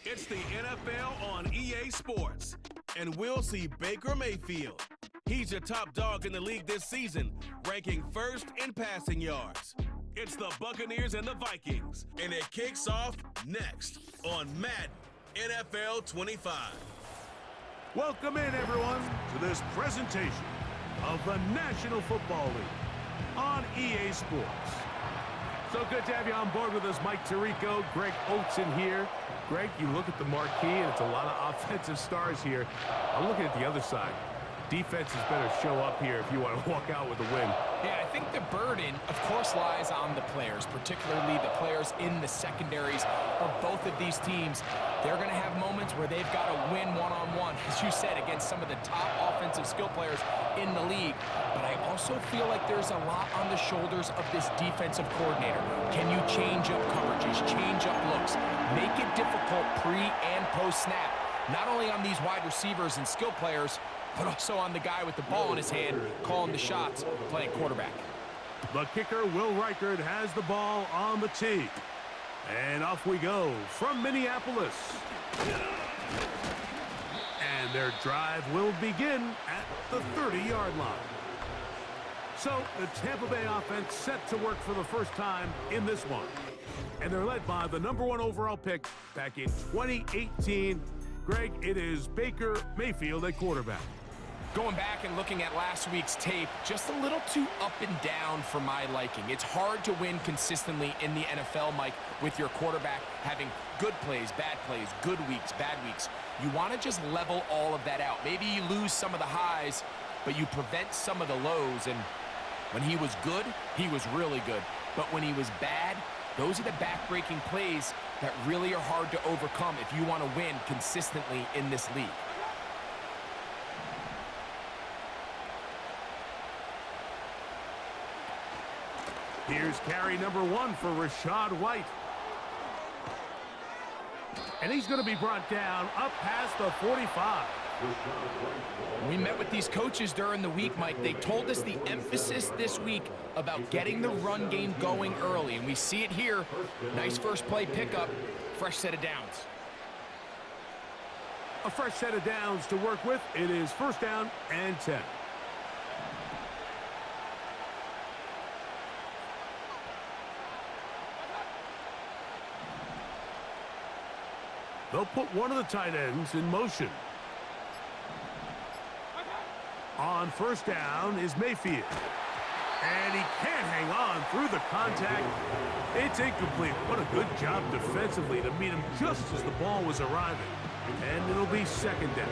It's the NFL on EA Sports, and we'll see Baker Mayfield. He's your top dog in the league this season, ranking first in passing yards. It's the Buccaneers and the Vikings, and it kicks off next on Madden NFL 25. Welcome in, everyone, to this presentation of the National Football League on EA Sports. So good to have you on board with us, Mike Tirico, Greg Olsen here. Greg, you look at the marquee, and it's a lot of offensive stars here. I'm looking at the other side. Defenses better show up here if you want to walk out with a win. Yeah, I think the burden, of course, lies on the players, particularly the players in the secondaries of both of these teams. They're going to have moments where they've got to win one-on-one, as you said, against some of the top offensive skill players in the league. But I also feel like there's a lot on the shoulders of this defensive coordinator. Can you change up coverages, change up looks, make it difficult pre- and post-snap, not only on these wide receivers and skill players, but also on the guy with the ball in his hand, calling the shots, playing quarterback. The kicker, Will Reichard, has the ball on the tee. And off we go from Minneapolis. And their drive will begin at the 30-yard line. So the Tampa Bay offense set to work for the first time in this one. And they're led by the #1 overall pick back in 2018. Greg, it is Baker Mayfield at quarterback. Going back and looking at last week's tape, just a little too up and down for my liking. It's hard to win consistently in the NFL, Mike, with your quarterback having good plays, good weeks, bad weeks. You want to just level all of that out. Maybe you lose some of the highs, but you prevent some of the lows. And when he was good, he was really good. But when he was bad, those are the back-breaking plays that really are hard to overcome if you want to win consistently in this league. Here's carry #1 for Rachaad White. And he's going to be brought down up past the 45. We met with these coaches during the week, Mike. They told us the emphasis this week about getting the run game going early, and we see it here. Nice first play pickup, fresh set of downs. A fresh set of downs to work with. It is first down and 10. They'll put one of the tight ends in motion. On first down is Mayfield. And he can't hang on through the contact. It's incomplete. What a good job defensively to meet him just as the ball was arriving. And it'll be second down.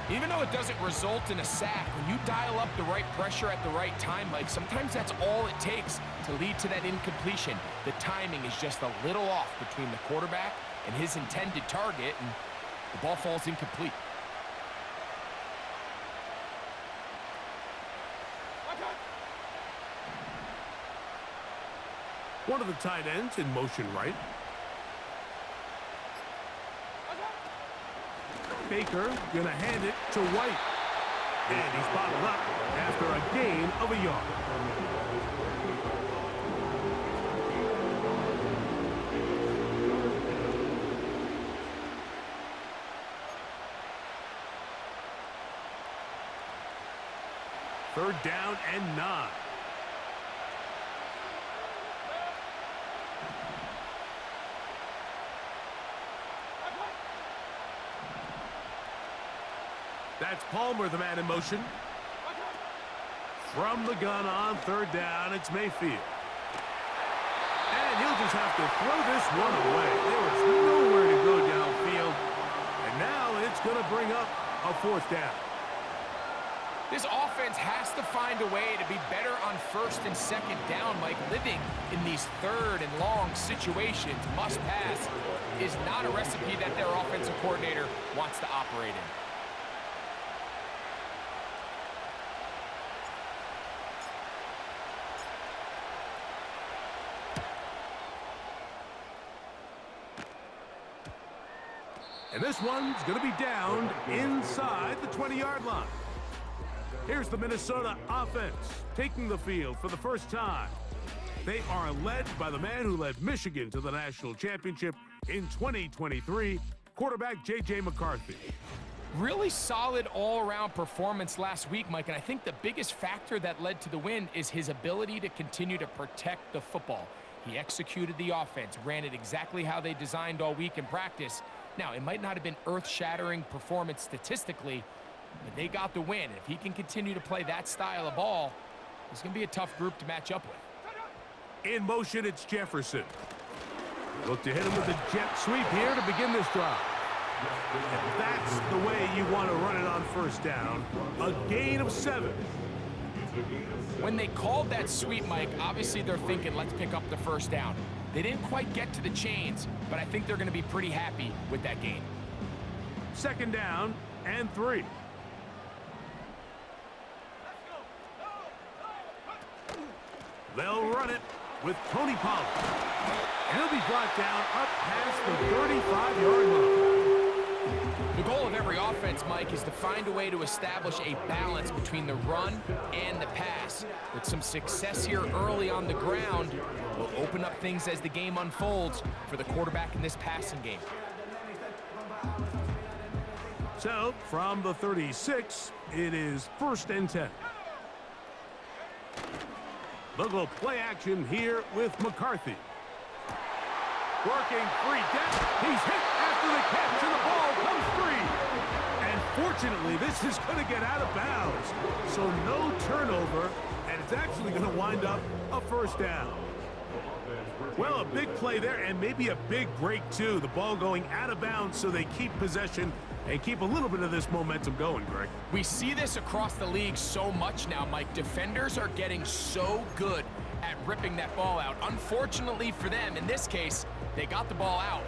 Even though it doesn't result in a sack, when you dial up the right pressure at the right time, Mike, sometimes that's all it takes to lead to that incompletion. The timing is just a little off between the quarterback and his intended target, and the ball falls incomplete. One of the tight ends in motion right. Baker gonna hand it to White. And he's bottled up after a gain of a yard. Third down and 9. That's Palmer, the man in motion. From the gun on third down, it's Mayfield. And he'll just have to throw this one away. There was nowhere to go downfield. And now it's going to bring up a fourth down. This offense has to find a way to be better on first and second down. Like, living in these third and long situations, must pass, is not a recipe that their offensive coordinator wants to operate in. And this one's going to be downed inside the 20-yard line. Here's the Minnesota offense taking the field for the first time. They are led by the man who led Michigan to the national championship in 2023, quarterback J.J. McCarthy. Really solid all-around performance last week, Mike, and I think the biggest factor that led to the win is his ability to continue to protect the football. He executed the offense, ran it exactly how they designed all week in practice. Now, it might not have been earth-shattering performance statistically, but they got the win. If he can continue to play that style of ball, it's going to be a tough group to match up with. In motion, it's Jefferson. Look to hit him with a jet sweep here to begin this drive. And that's the way you want to run it on first down. A gain of 7. When they called that sweep, Mike, obviously they're thinking, let's pick up the first down. They didn't quite get to the chains, but I think they're going to be pretty happy with that gain. Second down and 3. They'll run it with Tony Pollard. And he'll be brought down up past the 35-yard line. The goal of every offense, Mike, is to find a way to establish a balance between the run and the pass. With some success here early on the ground, will open up things as the game unfolds for the quarterback in this passing game. So, from the 36, it is 1st and 10. They'll go play action here with McCarthy. Working free depth. He's hit after the catch, and the ball comes free. And fortunately, this is going to get out of bounds. So no turnover, and it's actually going to wind up a first down. Well, a big play there, and maybe a big break, too. The ball going out of bounds so they keep possession and keep a little bit of this momentum going, Greg. We see this across the league so much now, Mike. Defenders are getting so good at ripping that ball out. Unfortunately for them, in this case, they got the ball out,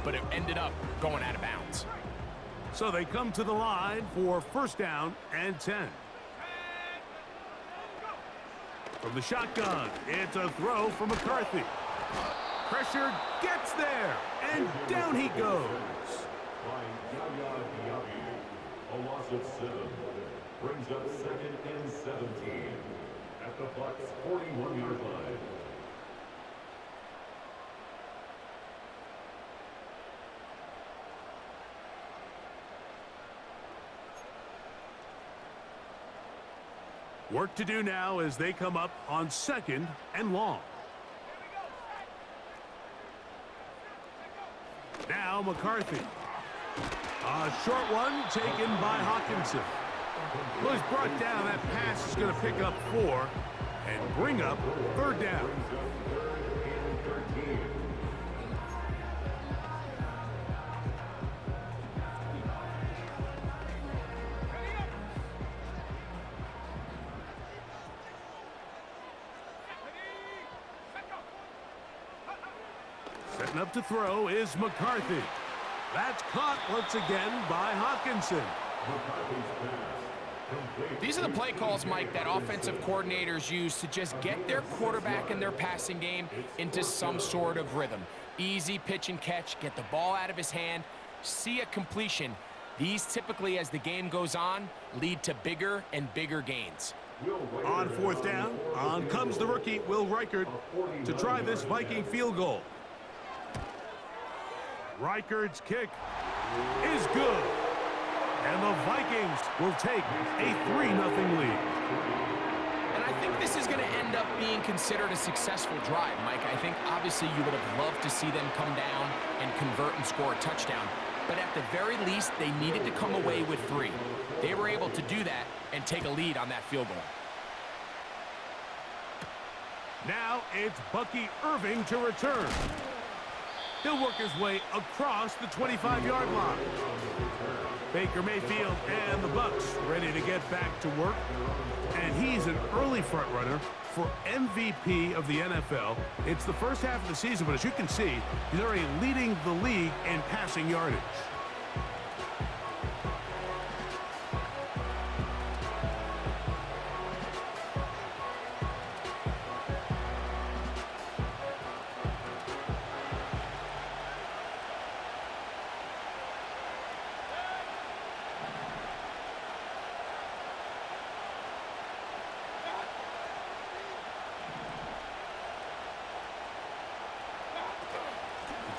but it ended up going out of bounds. So they come to the line for 1st down and 10. From the shotgun, it's a throw for McCarthy. Pressure gets there, and down he goes. A loss of 7 brings up 2nd and 17 at the Bucs' 41-yard line. Work to do now as they come up on 2nd and long. Now McCarthy. A short one taken by Hawkinson. Well, he's brought down. That pass is going to pick up 4 and bring up 3rd down. Setting up to throw is McCarthy. That's caught once again by Hawkinson. These are the play calls, Mike, that offensive coordinators use to just get their quarterback and their passing game into some sort of rhythm. Easy pitch and catch, get the ball out of his hand, see a completion. These typically, as the game goes on, lead to bigger and bigger gains. On 4th down, on comes the rookie Will Reichert to try this Viking field goal. Reichert's kick is good. And the Vikings will take a 3-0 lead. And I think this is going to end up being considered a successful drive, Mike. I think obviously you would have loved to see them come down and convert and score a touchdown. But at the very least, they needed to come away with 3. They were able to do that and take a lead on that field goal. Now it's Bucky Irving to return. He'll work his way across the 25-yard line. Baker Mayfield and the Bucs ready to get back to work. And he's an early front runner for MVP of the NFL. It's the first half of the season, but as you can see, he's already leading the league in passing yardage.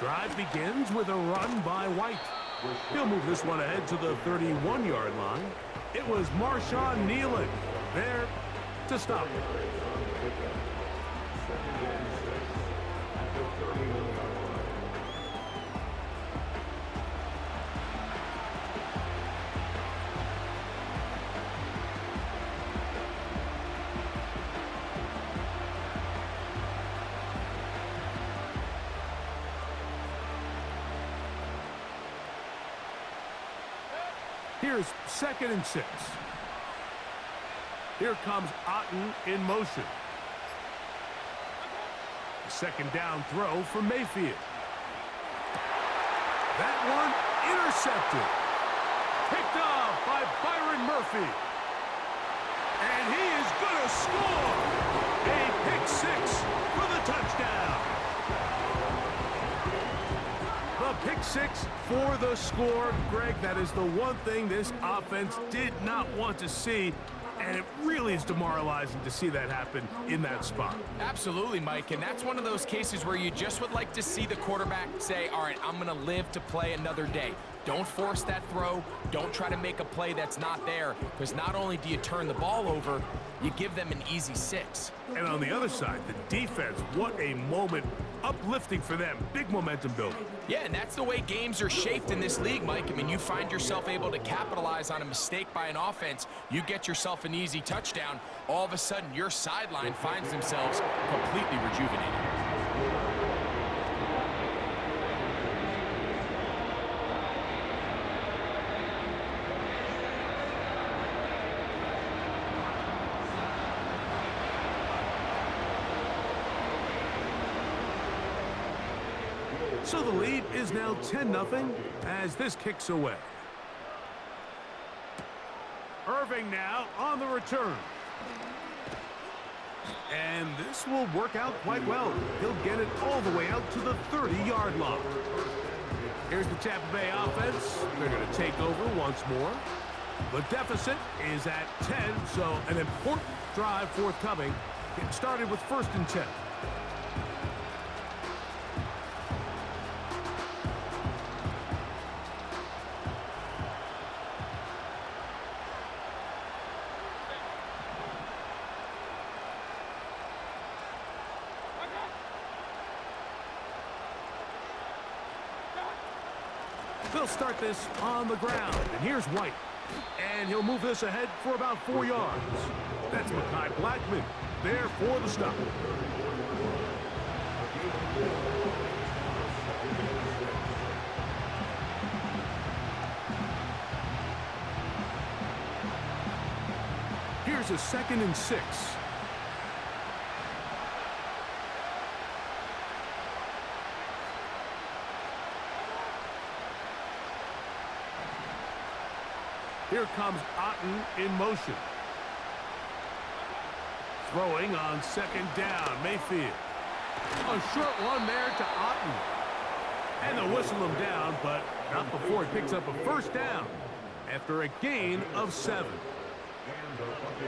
Drive begins with a run by White. He'll move this one ahead to the 31-yard line. It was Marshawn kneeling there to stop it. Here's 2nd and 6. Here comes Otten in motion. Second down throw for Mayfield. That one intercepted. Picked off by Byron Murphy. And he is going to score. A pick 6 for the touchdown. The pick 6 for the score. Greg, that is the one thing this offense did not want to see, and it really is demoralizing to see that happen in that spot. Absolutely, Mike, and that's one of those cases where you just would like to see the quarterback say, all right, I'm going to live to play another day. Don't force that throw. Don't try to make a play that's not there, because not only do you turn the ball over, you give them an easy 6. And on the other side, the defense, what a moment. Uplifting for them. Big momentum building. Yeah, and that's the way games are shaped in this league, Mike. I mean, you find yourself able to capitalize on a mistake by an offense. You get yourself an easy touchdown. All of a sudden, your sideline finds themselves completely rejuvenated. So the lead is now 10-0 as this kicks away. Irving now on the return. And this will work out quite well. He'll get it all the way out to the 30-yard line. Here's the Tampa Bay offense. They're going to take over once more. The deficit is at 10, so an important drive forthcoming. Get started with 1st and 10. They'll start this on the ground, and here's White. And he'll move this ahead for about 4 yards. That's Mekhi Blackman there for the stop. Here's a 2nd and 6. Here comes Otten in motion. Throwing on 2nd down, Mayfield. A short one there to Otten. And they'll whistle him down, but not before he picks up a 1st down after a gain of 7.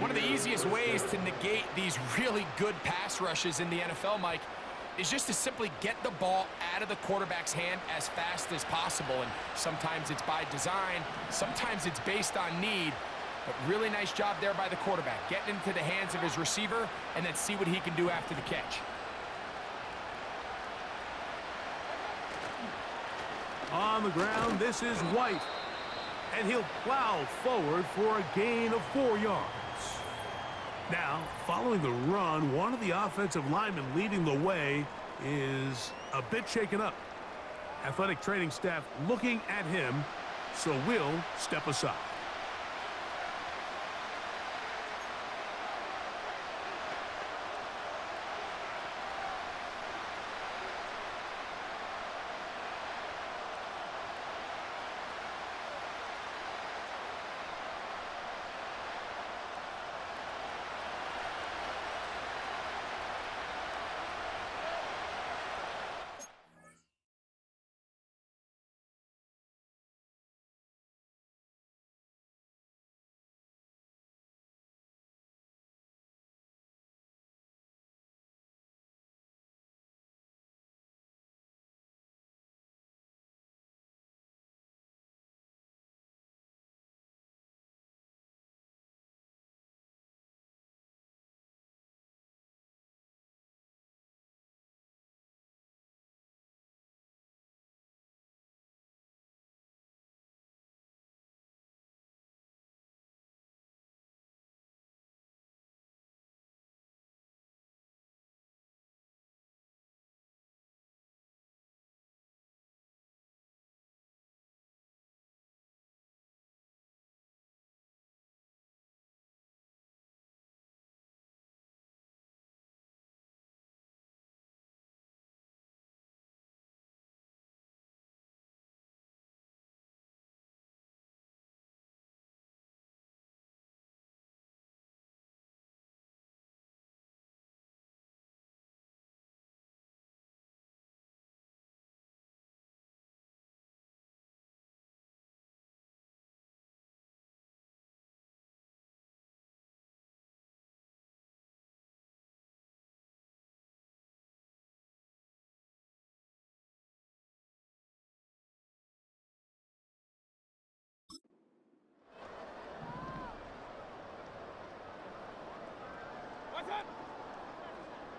One of the easiest ways to negate these really good pass rushes in the NFL, Mike, is just to simply get the ball out of the quarterback's hand as fast as possible. And sometimes it's by design, sometimes it's based on need. But really nice job there by the quarterback, getting into the hands of his receiver and then see what he can do after the catch. On the ground, this is White. And he'll plow forward for a gain of 4 yards. Now, following the run, one of the offensive linemen leading the way is a bit shaken up. Athletic training staff looking at him, so we'll step aside.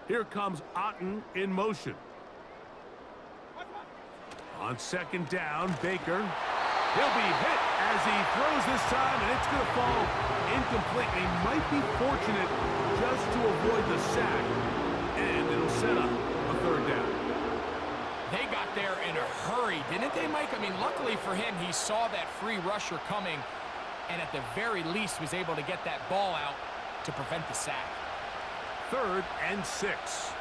Here comes Otten in motion. On second down, Baker. He'll be hit as he throws this time, and it's going to fall incomplete. He might be fortunate just to avoid the sack, and it'll set up a third down. They got there in a hurry, didn't they, Mike? I mean, luckily for him, he saw that free rusher coming, and at the very least was able to get that ball out to prevent the sack. 3rd and 6.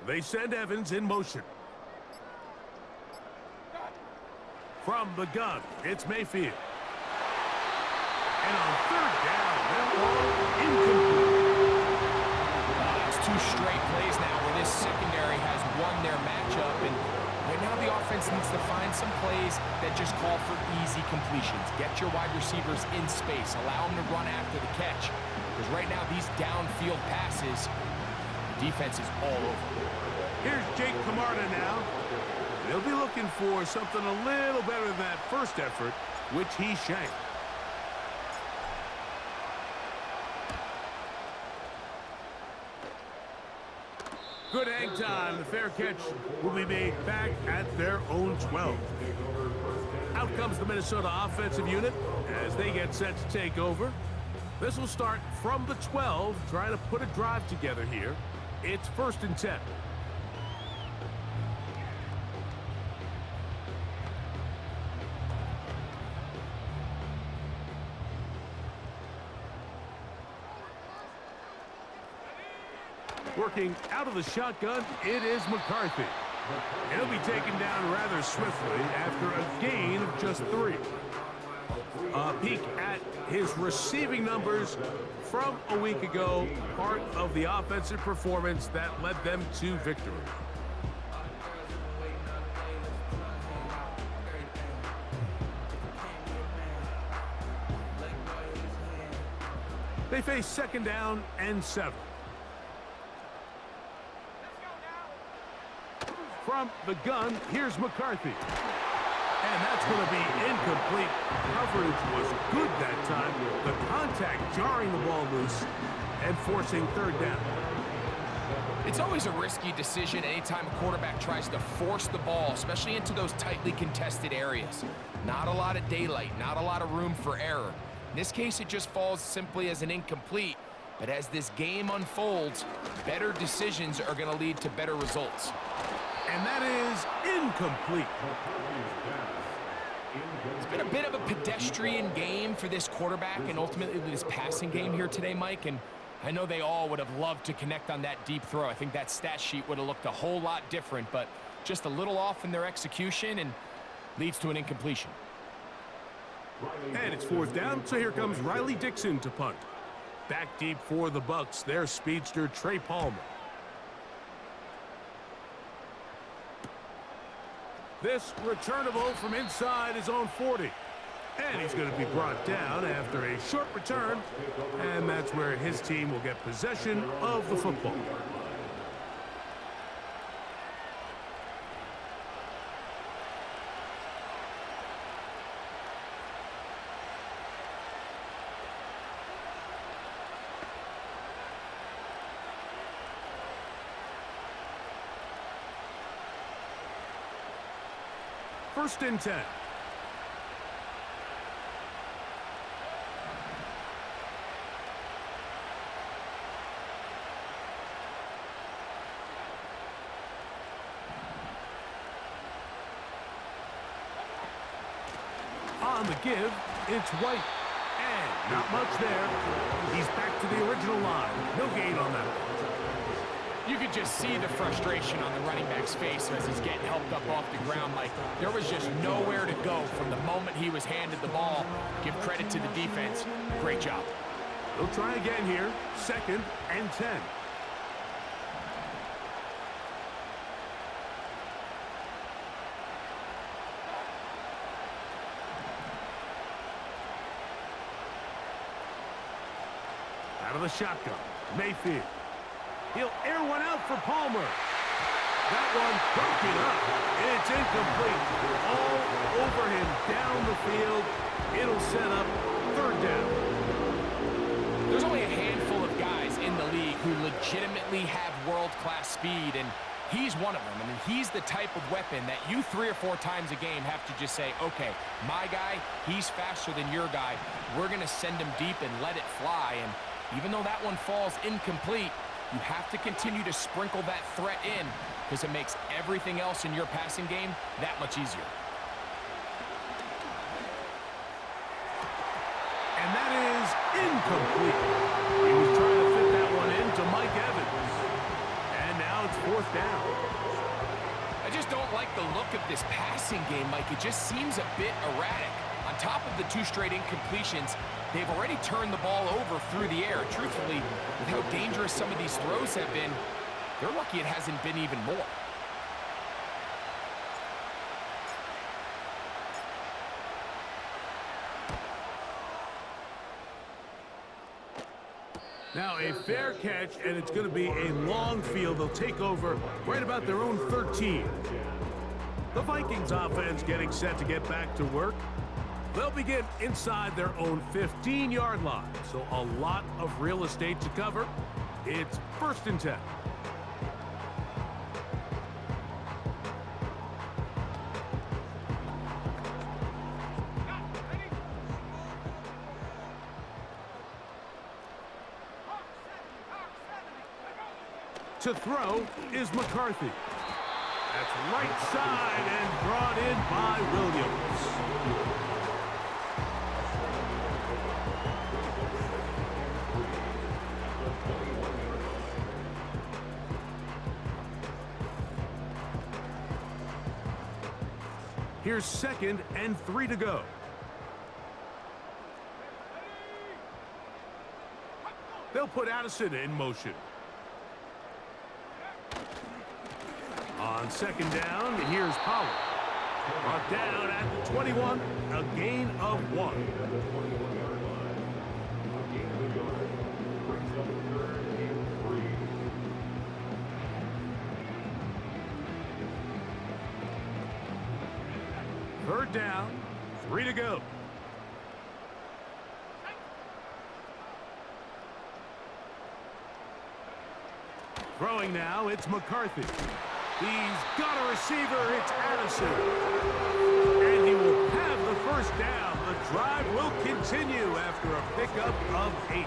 They send Evans in motion. From the gun, it's Mayfield. And on 3rd down, that ball incomplete. It's 2 straight plays now where this secondary has won their matchup, and right now the offense needs to find some plays that just call for easy completions. Get your wide receivers in space. Allow them to run after the catch. Because right now, these downfield passes, the defense is all over. Here's Jake Camarda now. They'll be looking for something a little better than that first effort, which he shanked. Good hang time. The fair catch will be made back at their own 12. Out comes the Minnesota offensive unit as they get set to take over. This will start from the 12, trying to put a drive together here. It's 1st and 10. Working out of the shotgun, it is McCarthy. He'll be taken down rather swiftly after a gain of just 3. A peek at his receiving numbers from a week ago, part of the offensive performance that led them to victory. They face 2nd down and 7. From the gun, here's McCarthy. And that's going to be incomplete. Coverage was good that time. The contact jarring the ball loose and forcing third down. It's always a risky decision anytime a quarterback tries to force the ball, especially into those tightly contested areas. Not a lot of daylight, not a lot of room for error. In this case, it just falls simply as an incomplete. But as this game unfolds, better decisions are going to lead to better results. And that is incomplete. It's been a bit of a pedestrian game for this quarterback and ultimately this passing game here today, Mike. And I know they all would have loved to connect on that deep throw. I think that stat sheet would have looked a whole lot different, but just a little off in their execution and leads to an incompletion. And it's fourth down, so here comes Riley Dixon to punt. Back deep for the Bucs, their speedster Trey Palmer. This returnable from inside his own 40. And he's going to be brought down after a short return. And that's where his team will get possession of the football. First and 10. On the give, it's White. And not much there. He's back to the original line. No gain on that. You could just see the frustration on the running back's face as he's getting helped up off the ground. Like, there was just nowhere to go from the moment he was handed the ball. Give credit to the defense. Great job. They'll try again here. Second and 10. Out of the shotgun, Mayfield. He'll air one out for Palmer. That one broken up. It's incomplete. All over him down the field. It'll set up third down. There's only a handful of guys in the league who legitimately have world-class speed, and he's one of them. I mean, he's the type of weapon that you 3 or 4 times a game have to just say, okay, my guy, he's faster than your guy. We're going to send him deep and let it fly. And even though that one falls incomplete, you have to continue to sprinkle that threat in because it makes everything else in your passing game that much easier. And that is incomplete. He was trying to fit that one into Mike Evans. And now it's fourth down. I just don't like the look of this passing game, Mike. It just seems a bit erratic. On top of the 2 straight incompletions, they've already turned the ball over through the air. Truthfully, with how dangerous some of these throws have been, they're lucky it hasn't been even more. Now a fair catch, and it's going to be a long field. They'll take over right about their own 13. The Vikings offense getting set to get back to work. They'll begin inside their own 15-yard line, so a lot of real estate to cover. It's first and 10. To throw is McCarthy. That's right side and brought in by Williams. Here's second and 3 to go. They'll put Addison in motion. On second down, here's Power. Brought down at the 21, a gain of 1. Third down, 3 to go. Throwing now, it's McCarthy. He's got a receiver, it's Addison. And he will have the first down. The drive will continue after a pickup of 8.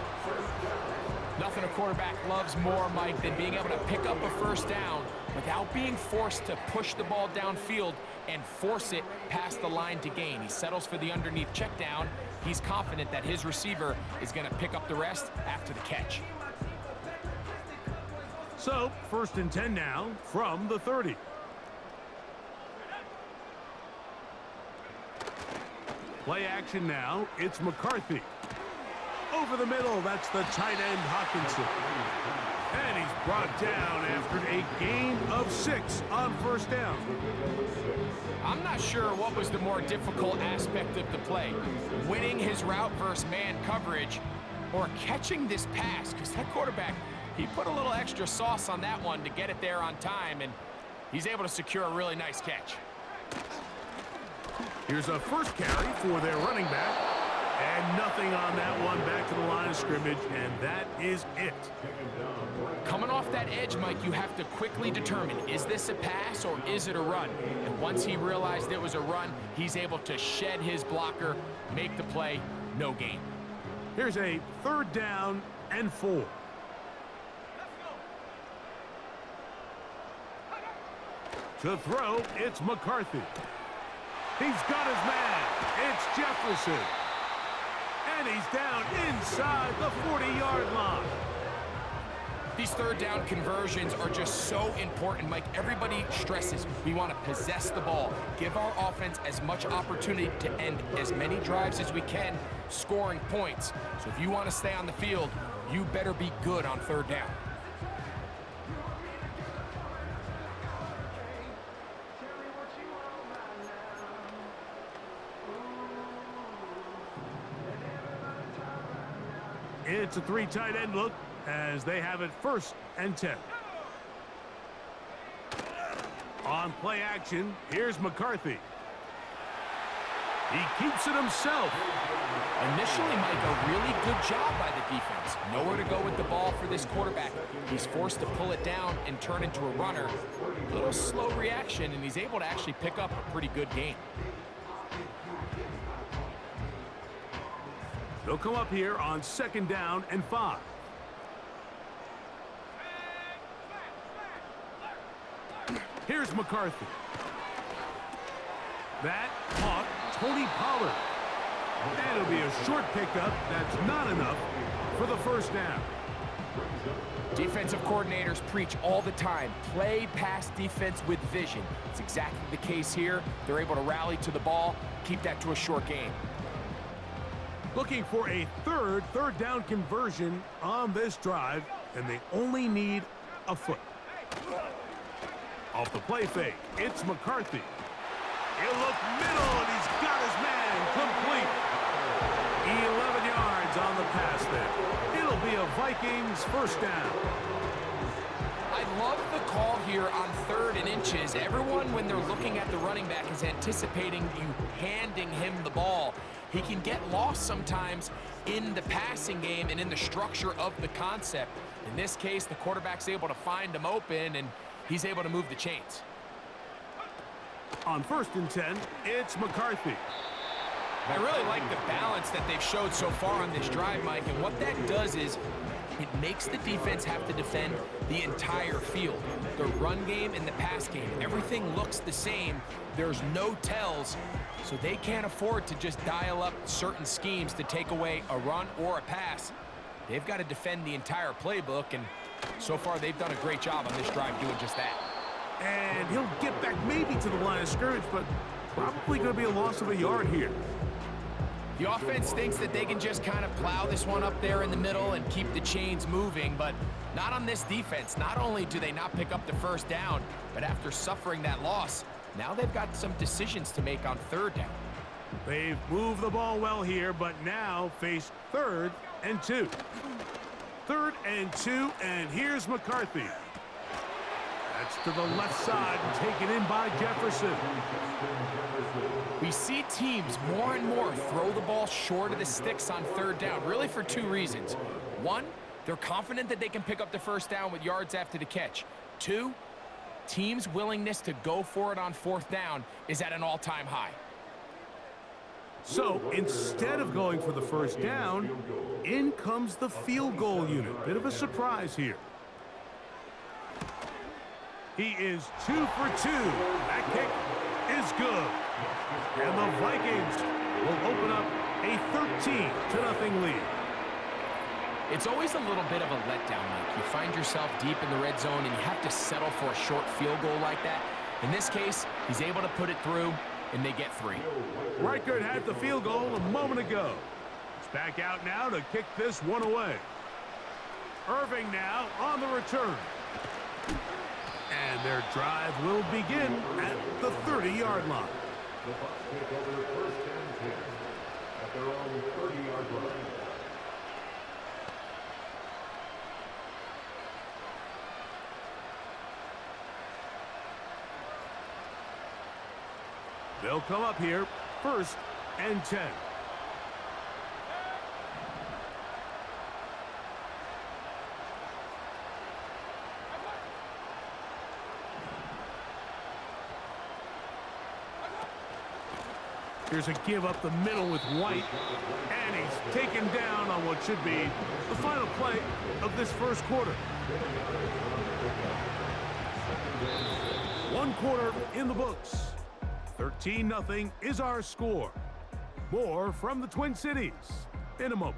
Nothing a quarterback loves more, Mike, than being able to pick up a first down without being forced to push the ball downfield and force it past the line to gain. He settles for the underneath check down. He's confident that his receiver is going to pick up the rest after the catch. So, 1st and 10 now from the 30. Play action now, it's McCarthy. Over the middle, that's the tight end Hawkinson. And he's brought down after a gain of 6 on 1st down. I'm not sure what was the more difficult aspect of the play, winning his route versus man coverage or catching this pass, because that quarterback, he put a little extra sauce on that one to get it there on time, and he's able to secure a really nice catch. Here's a first carry for their running back, and nothing on that one back to the line of scrimmage, and that is it. Coming off that edge, Mike, you have to quickly determine, is this a pass or is it a run? And once he realized it was a run, he's able to shed his blocker, make the play, no gain. Here's a 3rd down and 4. To throw, it's McCarthy. He's got his man. It's Jefferson. And he's down inside the 40-yard line. These 3rd down conversions are just so important, Mike. Everybody stresses we want to possess the ball, give our offense as much opportunity to end as many drives as we can, scoring points. So if you want to stay on the field, you better be good on 3rd down. It's a 3 tight end look as they have it 1st and 10. On play action, here's McCarthy. He keeps it himself. Initially, Mike, a really good job by the defense. Nowhere to go with the ball for this quarterback. He's forced to pull it down and turn into a runner. A little slow reaction, and he's able to actually pick up a pretty good gain. They'll come up here on 2nd down and 5. Here's McCarthy. That caught Tony Pollard. And it'll be a short pickup. That's not enough for the 1st down. Defensive coordinators preach all the time, play pass defense with vision. It's exactly the case here. They're able to rally to the ball, keep that to a short gain. Looking for a 3rd down conversion on this drive, and they only need a foot. Off the play fake, it's McCarthy. He'll look middle, and he's got his man complete. 11 yards on the pass there. It'll be a Vikings 1st down. I love the call here on 3rd and inches. Everyone, when they're looking at the running back, is anticipating you handing him the ball. He can get lost sometimes in the passing game and in the structure of the concept. In this case, the quarterback's able to find him open, and he's able to move the chains. On 1st and 10, it's McCarthy. I really like the balance that they've showed so far on this drive, Mike, and what that does is it makes the defense have to defend the entire field. The run game and the pass game, everything looks the same. There's no tells, so they can't afford to just dial up certain schemes to take away a run or a pass. They've got to defend the entire playbook, and so far they've done a great job on this drive doing just that. And he'll get back maybe to the line of scrimmage, but probably going to be a loss of a yard here. The offense thinks that they can just kind of plow this one up there in the middle and keep the chains moving, but not on this defense. Not only do they not pick up the 1st down, but after suffering that loss, now they've got some decisions to make on 3rd down. They've moved the ball well here, but now face 3rd and 2. 3rd and 2, and here's McCarthy. That's to the left side and taken in by Jefferson. We see teams more and more throw the ball short of the sticks on third down, really for two reasons. One, they're confident that they can pick up the first down with yards after the catch. Two, teams' willingness to go for it on fourth down is at an all-time high. So instead of going for the first down, in comes the field goal unit. Bit of a surprise here. He is 2 for 2. That kick is good. And the Vikings will open up a 13-0 lead. It's always a little bit of a letdown, Mike. You find yourself deep in the red zone and you have to settle for a short field goal like that. In this case, he's able to put it through, and they get 3. Reichert had the field goal a moment ago. It's back out now to kick this one away. Irving now on the return. And their drive will begin at the 30-yard line. The Bucs take over first and 10 at their own 30-yard line. They'll come up here, first and 10. Here's a give up the middle with White, and he's taken down on what should be the final play of this first quarter. One quarter in the books. 13-0 is our score. More from the Twin Cities in a moment.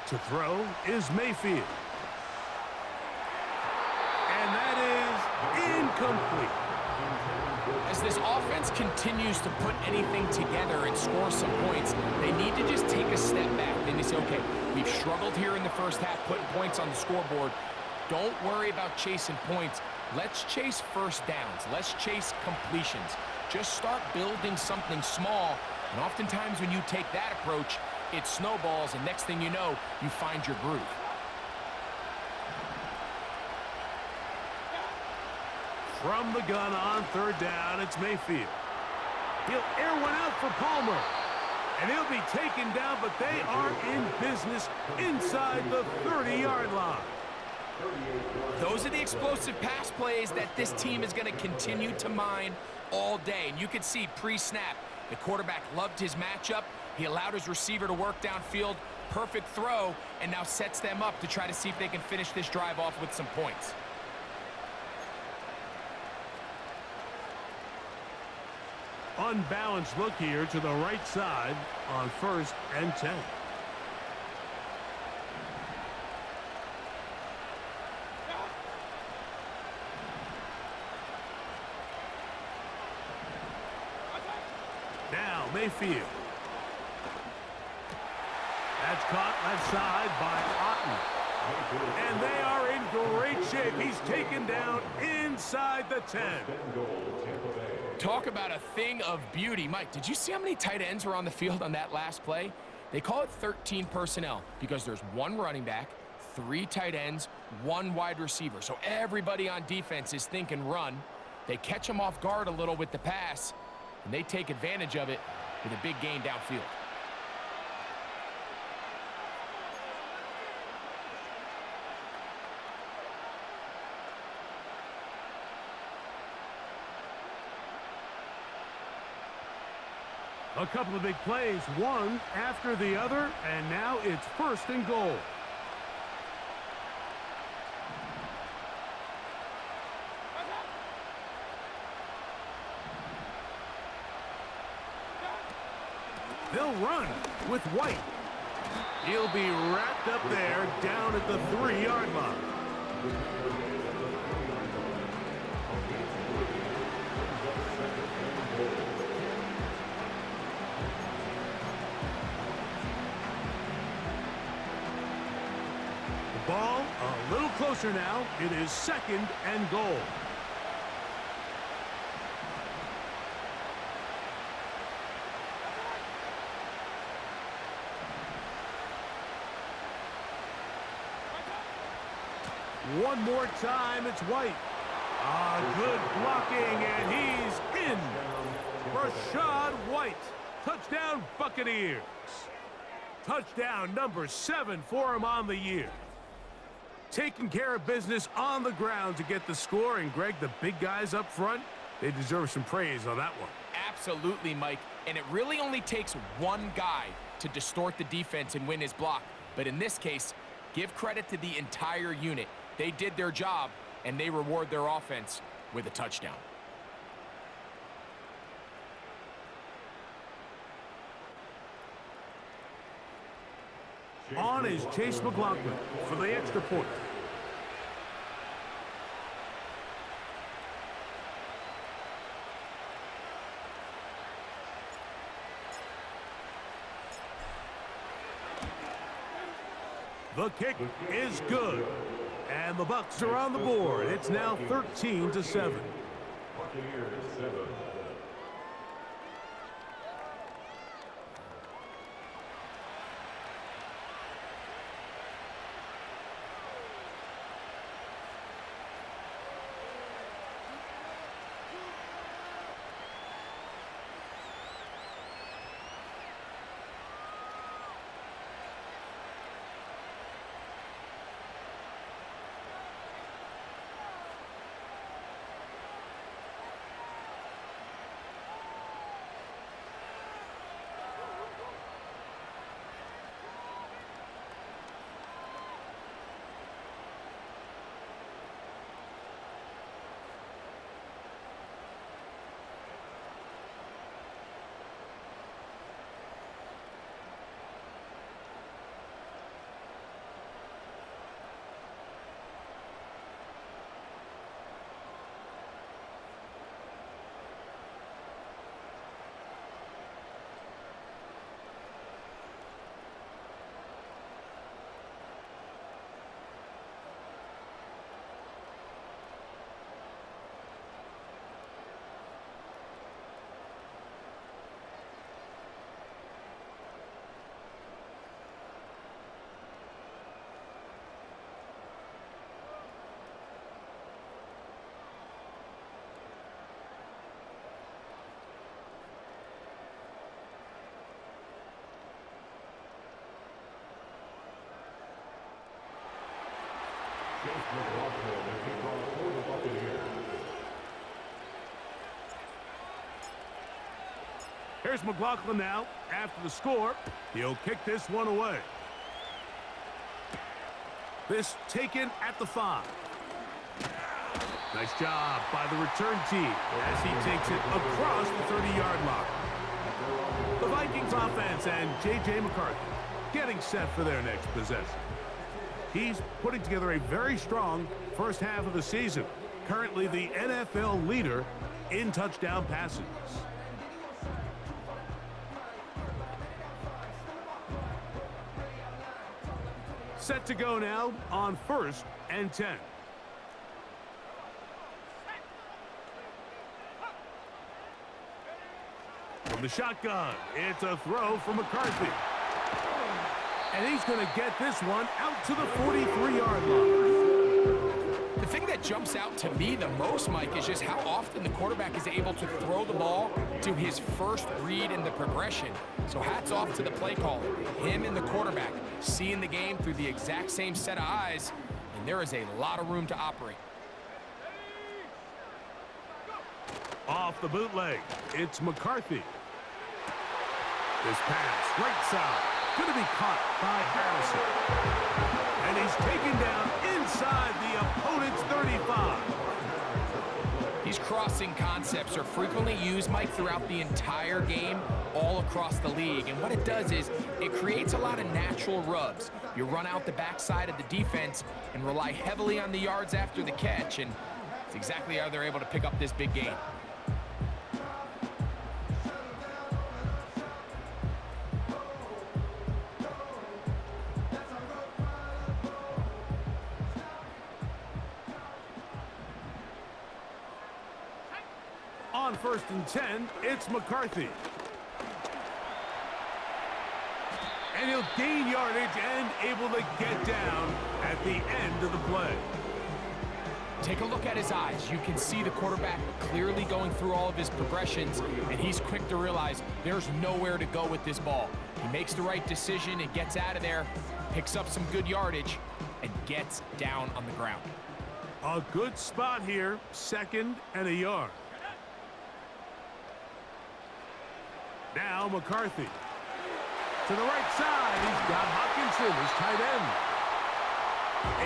To throw is Mayfield. And that is incomplete. As this offense continues to put anything together and score some points, they need to just take a step back. Then they say, okay, we've struggled here in the first half, putting points on the scoreboard. Don't worry about chasing points. Let's chase first downs. Let's chase completions. Just start building something small. And oftentimes when you take that approach, it snowballs, and next thing you know, you find your groove. From the gun on third down, it's Mayfield. He'll air one out for Palmer. And he'll be taken down, but they are in business inside the 30-yard line. Those are the explosive pass plays that this team is going to continue to mine all day. And you can see pre-snap, the quarterback loved his matchup. He allowed his receiver to work downfield, perfect throw, and now sets them up to try to see if they can finish this drive off with some points. Unbalanced look here to the right side on first and 10. Now Mayfield. That's caught left side by Otten. And they are in great shape. He's taken down inside the 10. Talk about a thing of beauty. Mike, did you see how many tight ends were on the field on that last play? They call it 13 personnel because there's one running back, 3 tight ends, 1 wide receiver. So everybody on defense is thinking run. They catch them off guard a little with the pass, and they take advantage of it with a big gain downfield. A couple of big plays, one after the other, and now it's first and goal. They'll run with White. He'll be wrapped up there down at the 3-yard line. The ball a little closer now. It is 2nd and goal. One more time, it's White. Good blocking, and he's in. Rashad White. Touchdown, Buccaneers. Touchdown number 7 for him on the year. Taking care of business on the ground to get the score, and Greg, the big guys up front, they deserve some praise on that one. Absolutely, Mike. And it really only takes one guy to distort the defense and win his block. But in this case, give credit to the entire unit. They did their job, and they reward their offense with a touchdown. On is Chase McLaughlin for the extra point. The kick is good. And the Bucs are on the board. It's now 13-7. Buccaneers 7. Here's McLaughlin now. After the score, he'll kick this one away. This taken at the 5. Nice job by the return team as he takes it across the 30-yard line. The Vikings offense and J.J. McCarthy getting set for their next possession. He's putting together a very strong first half of the season. Currently the NFL leader in touchdown passes. Set to go now on 1st and 10. From the shotgun, it's a throw for McCarthy. And he's going to get this one out to the 43-yard line. The thing that jumps out to me the most, Mike, is just how often the quarterback is able to throw the ball to his first read in the progression. So hats off to the play caller. Him and the quarterback seeing the game through the exact same set of eyes, and there is a lot of room to operate. Off the bootleg, it's McCarthy. This pass, right side, going to be caught by Harrison. And he's taken down inside the opponent's 35. These crossing concepts are frequently used, Mike, throughout the entire game, all across the league. And what it does is it creates a lot of natural rubs. You run out the backside of the defense and rely heavily on the yards after the catch, and it's exactly how they're able to pick up this big gain. On 1st and 10, it's McCarthy. And he'll gain yardage and able to get down at the end of the play. Take a look at his eyes. You can see the quarterback clearly going through all of his progressions, and he's quick to realize there's nowhere to go with this ball. He makes the right decision and gets out of there, picks up some good yardage, and gets down on the ground. A good spot here, 2nd and a yard. Now McCarthy. To the right side, he's got Hockenson, his tight end.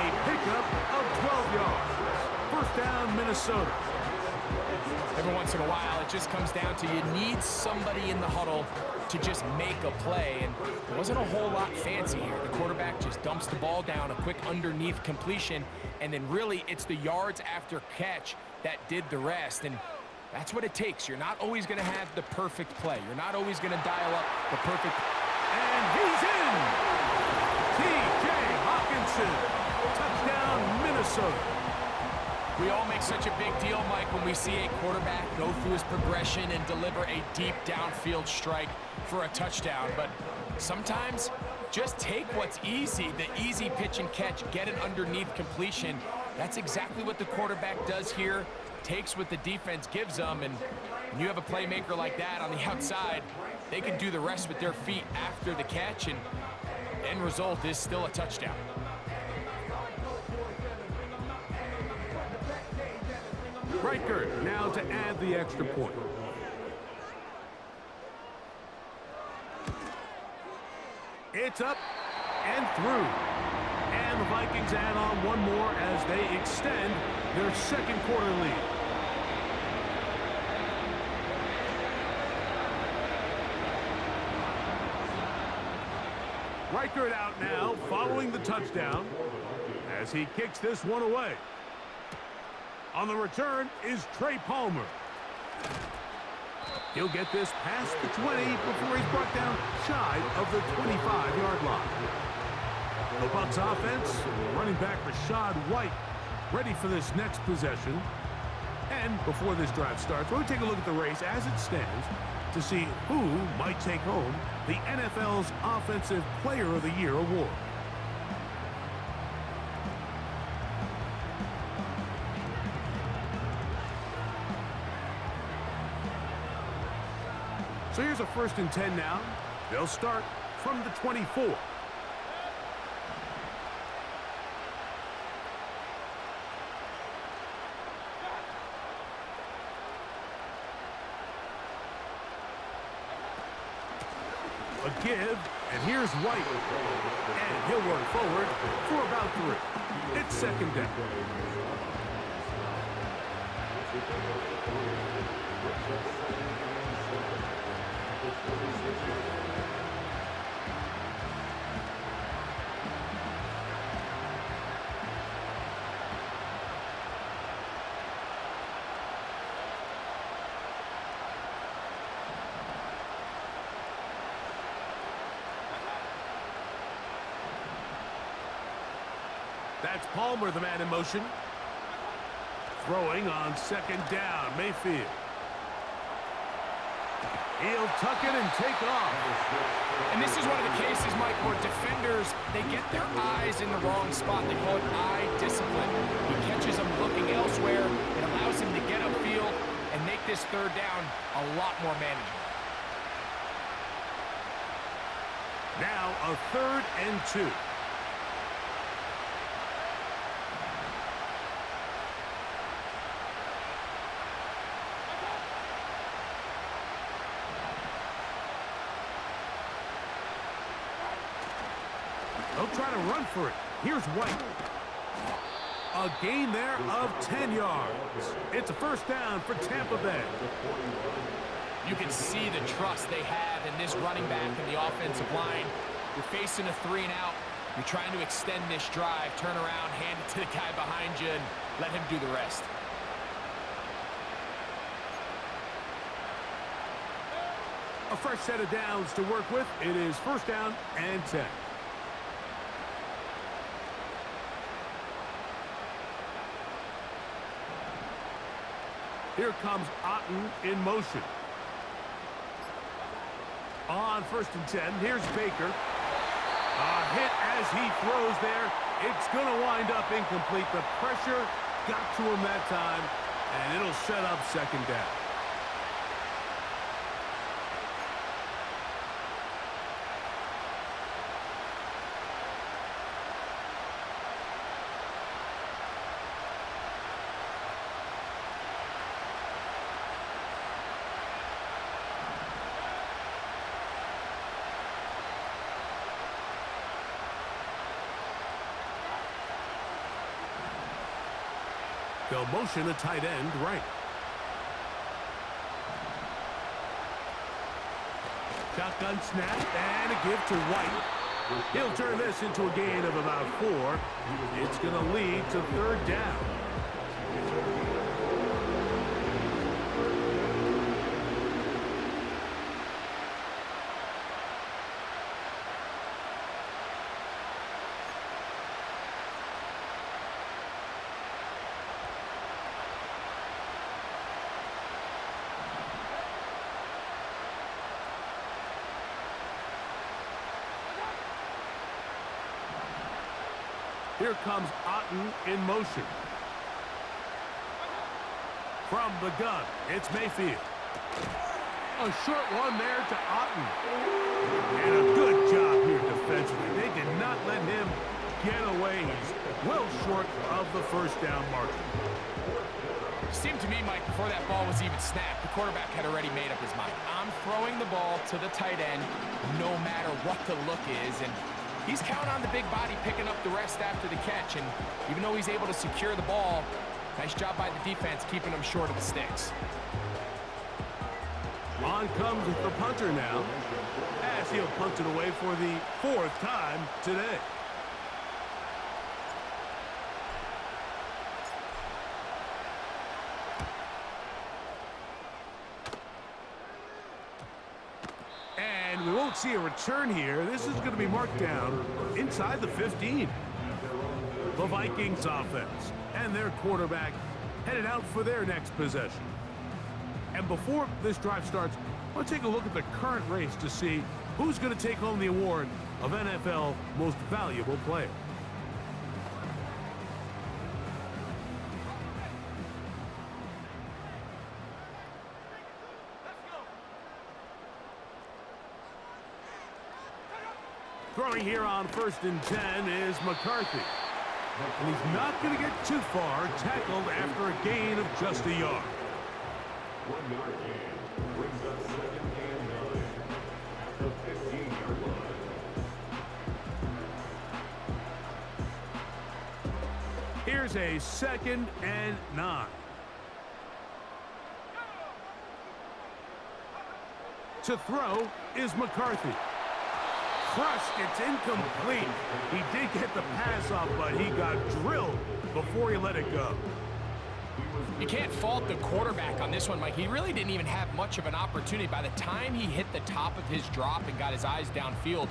A pickup of 12 yards. 1st down, Minnesota. Every once in a while, it just comes down to you need somebody in the huddle to just make a play, and there wasn't a whole lot fancy here. The quarterback just dumps the ball down, a quick underneath completion, and then really it's the yards after catch that did the rest. And that's what it takes. You're not always going to have the perfect play. You're not always going to dial up the perfect. And he's in! T.J. Hockenson. Touchdown, Minnesota. We all make such a big deal, Mike, when we see a quarterback go through his progression and deliver a deep downfield strike for a touchdown. But sometimes just take what's easy, the easy pitch and catch, get an underneath completion. That's exactly what the quarterback does here. Takes what the defense gives them, and when you have a playmaker like that on the outside, they can do the rest with their feet after the catch, and the end result is still a touchdown. Riker now to add the extra point. It's up and through. And the Vikings add on one more as they extend their 2nd quarter lead. Reichert out now following the touchdown as he kicks this one away. On the return is Trey Palmer. He'll get this past the 20 before he's brought down shy of the 25-yard line. The Bucs offense, running back Rashad White, ready for this next possession. And before this drive starts, we'll take a look at the race as it stands to see who might take home the NFL's Offensive Player of the Year award. So here's a 1st and 10 now. They'll start from the 24. A give, and here's White. And he'll work forward for about 3. It's 2nd down. That's Palmer, the man in motion. Throwing on 2nd down, Mayfield. He'll tuck it and take off. And this is one of the cases, Mike, where defenders, they get their eyes in the wrong spot. They call it eye discipline. He catches them looking elsewhere. It allows him to get upfield and make this 3rd down a lot more manageable. Now a 3rd and 2. They'll try to run for it. Here's White. A gain there of 10 yards. It's a first down for Tampa Bay. You can see the trust they have in this running back and the offensive line. You're facing a 3-and-out. You're trying to extend this drive, turn around, hand it to the guy behind you, and let him do the rest. A fresh set of downs to work with. It is first down and 10. Here comes Otten in motion. On first and 10, here's Baker. A hit as he throws there. It's going to wind up incomplete. The pressure got to him that time, and it'll set up second down. They'll motion a tight end right. Shotgun snap and a give to White. He'll turn this into a gain of about 4. It's going to lead to third down. Here comes Otten in motion. From the gun, it's Mayfield. A short one there to Otten. And a good job here defensively. They did not let him get away. He's well short of the first down marker. It seemed to me, Mike, before that ball was even snapped, the quarterback had already made up his mind. I'm throwing the ball to the tight end no matter what the look is, and he's counting on the big body picking up the rest after the catch, and even though he's able to secure the ball, nice job by the defense keeping him short of the sticks. On comes the punter now, as he'll punt it away for the 4th time today. And we won't see a return here. This is going to be marked down inside the 15. The Vikings offense and their quarterback headed out for their next possession. And before this drive starts, let's take a look at the current race to see who's going to take home the award of NFL Most Valuable Player. Throwing here on first and 10 is McCarthy. And he's not going to get too far, tackled after a gain of just a yard. 1 yard gain brings up second and 9 at the 15-yard line. Here's a 2nd and 9. To throw is McCarthy. Crushed, it's incomplete. He did get the pass off, but he got drilled before he let it go. You can't fault the quarterback on this one, Mike. He really didn't even have much of an opportunity. By the time he hit the top of his drop and got his eyes downfield,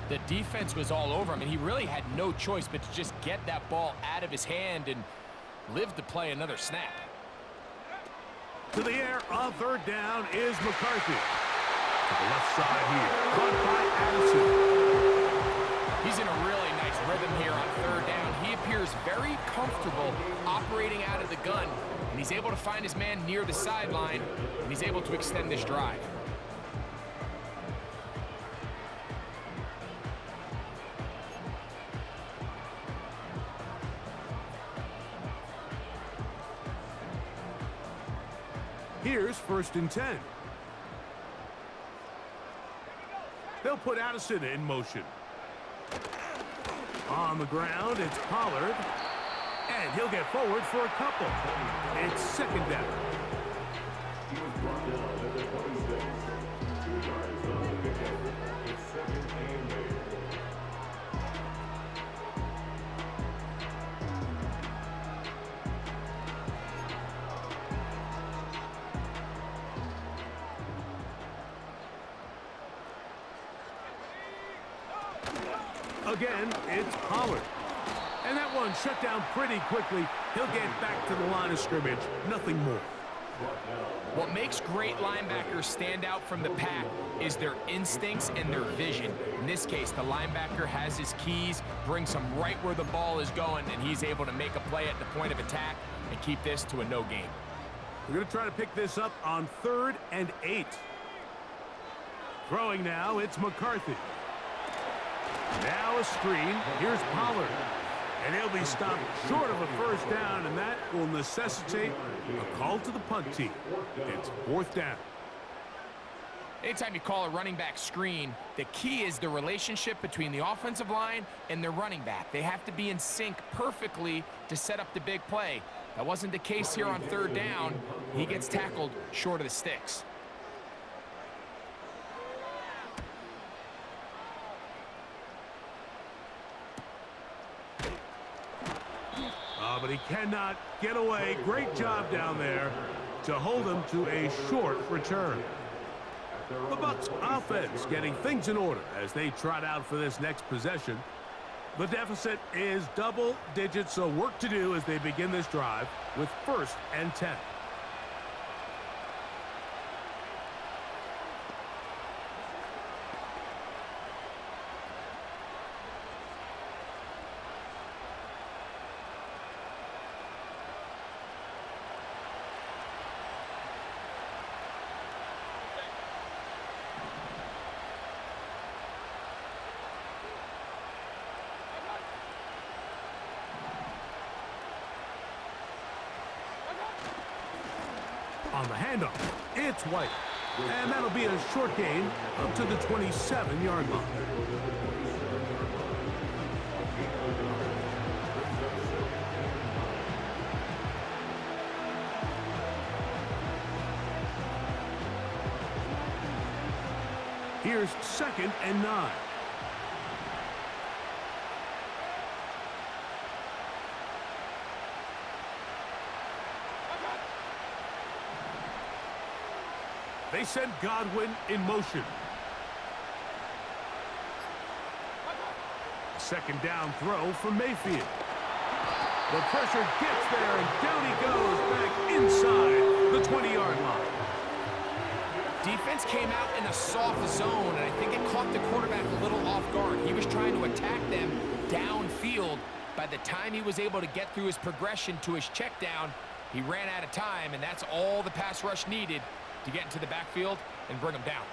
the defense was all over him, and he really had no choice but to just get that ball out of his hand and live to play another snap. To the air on third down is McCarthy. To the left side here, caught by Addison. He's in a really nice rhythm here on third down. He appears very comfortable operating out of the gun, and he's able to find his man near the sideline, and he's able to extend this drive. Here's first and 10. They'll put Addison in motion. On the ground, it's Pollard. And he'll get forward for a couple. It's second down. He was brought down at the 26. 2 yards on the pickup. It's second and 8. Again, it's Pollard. And that one shut down pretty quickly. He'll get back to the line of scrimmage. Nothing more. What makes great linebackers stand out from the pack is their instincts and their vision. In this case, the linebacker has his keys, brings him right where the ball is going, and he's able to make a play at the point of attack and keep this to a no gain. We're going to try to pick this up on 3rd and 8. Throwing now, it's McCarthy. Now a screen. Here's Pollard. And he'll be stopped short of a first down, and that will necessitate a call to the punt team. It's 4th down. Anytime you call a running back screen, the key is the relationship between the offensive line and the running back. They have to be in sync perfectly to set up the big play. That wasn't the case here on 3rd down. He gets tackled short of the sticks. But he cannot get away. Great job down there to hold him to a short return. The Bucs offense getting things in order as they trot out for this next possession. The deficit is double digits, so work to do as they begin this drive with 1st and 10. On the handoff, it's White. And that'll be a short gain up to the 27-yard line. Here's 2nd and 9. They send Godwin in motion. 2nd down throw for Mayfield. The pressure gets there, and down he goes back inside the 20-yard line. Defense came out in a soft zone, and I think it caught the quarterback a little off guard. He was trying to attack them downfield. By the time he was able to get through his progression to his check down, he ran out of time, and that's all the pass rush needed to get into the backfield and bring him down.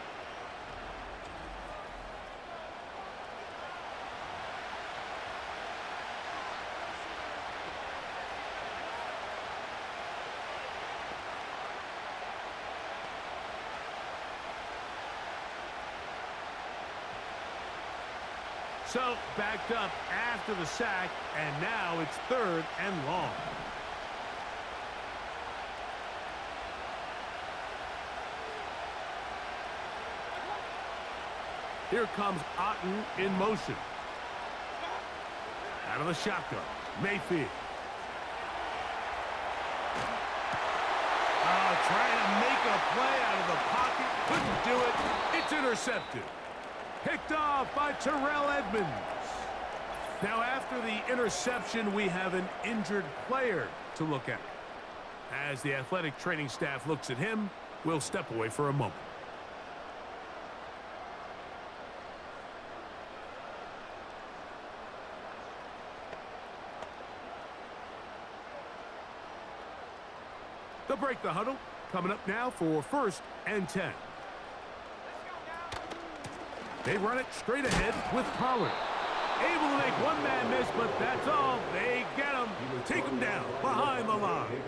So backed up after the sack, and now it's 3rd and long. Here comes Otten in motion. Out of the shotgun, Mayfield. Trying to make a play out of the pocket. Couldn't do it. It's intercepted. Picked off by Terrell Edmonds. Now, after the interception, we have an injured player to look at. As the athletic training staff looks at him, we'll step away for a moment. They'll break the huddle. Coming up now for 1st and 10. They run it straight ahead with Pollard. Able to make one man miss, but that's all. They get him. Take him down behind the line.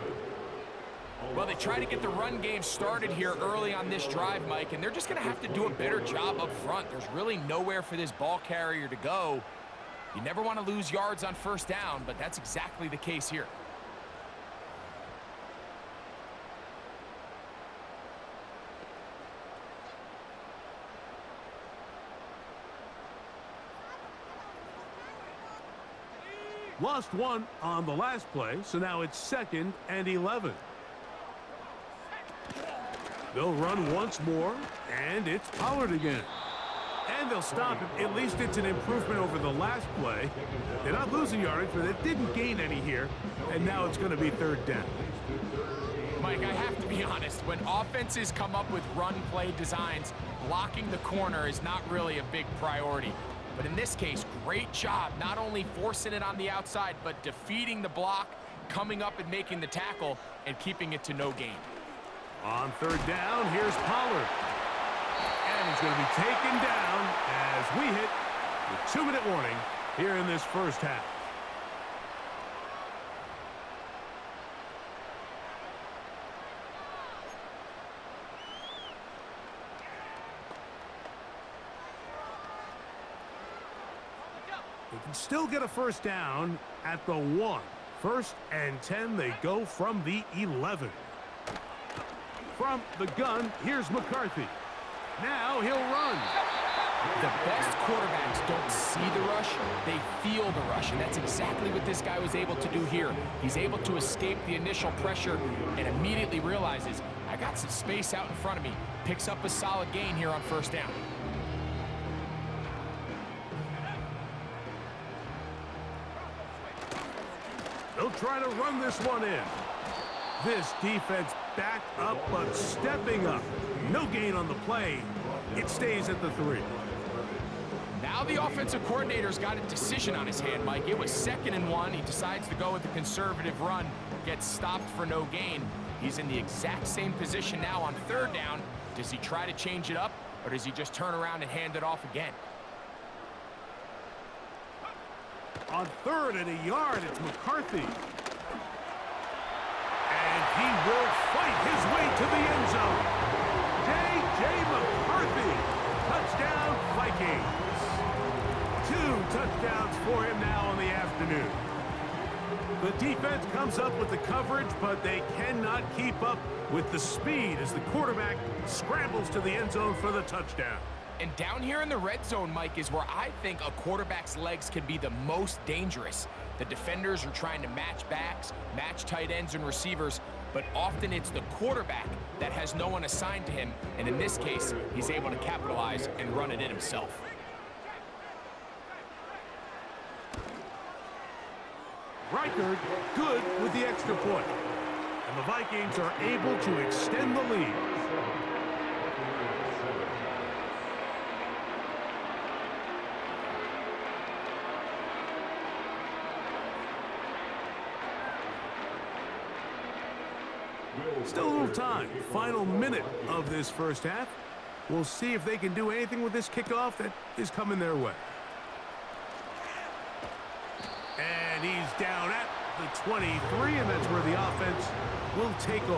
Well, they try to get the run game started here early on this drive, Mike, and they're just going to have to do a better job up front. There's really nowhere for this ball carrier to go. You never want to lose yards on first down, but that's exactly the case here. Lost one on the last play, so now it's 2nd and 11. They'll run once more, and it's Pollard again. And they'll stop him. At least it's an improvement over the last play. They're not losing yardage, but they didn't gain any here, and now it's going to be 3rd down. Mike, I have to be honest. When offenses come up with run play designs, blocking the corner is not really a big priority. But in this case, great job not only forcing it on the outside, but defeating the block, coming up and making the tackle, and keeping it to no gain. On 3rd down, here's Pollard. And he's going to be taken down as we hit the 2-minute warning here in this first half. They can still get a first down at the 1. 1st and 10, they go from the 11. From the gun, here's McCarthy. Now he'll run. The best quarterbacks don't see the rush, they feel the rush, and that's exactly what this guy was able to do here. He's able to escape the initial pressure and immediately realizes, I got some space out in front of me. Picks up a solid gain here on first down. They'll try to run this one in. This defense backed up, but stepping up. No gain on the play. It stays at the 3. Now the offensive coordinator's got a decision on his hand, Mike. It was 2nd and 1. He decides to go with the conservative run, gets stopped for no gain. He's in the exact same position now on 3rd down. Does he try to change it up, or does he just turn around and hand it off again? On 3rd and a yard, it's McCarthy. And he will fight his way to the end zone. J.J. McCarthy. Touchdown, Vikings. 2 touchdowns for him now in the afternoon. The defense comes up with the coverage, but they cannot keep up with the speed as the quarterback scrambles to the end zone for the touchdown. And down here in the red zone, Mike, is where I think a quarterback's legs can be the most dangerous. The defenders are trying to match backs, match tight ends and receivers, but often it's the quarterback that has no one assigned to him, and in this case, he's able to capitalize and run it in himself. Reichard good with the extra point. And the Vikings are able to extend the lead. Still a little time. Final minute of this first half. We'll see if they can do anything with this kickoff that is coming their way. And he's down at the 23, and that's where the offense will take over.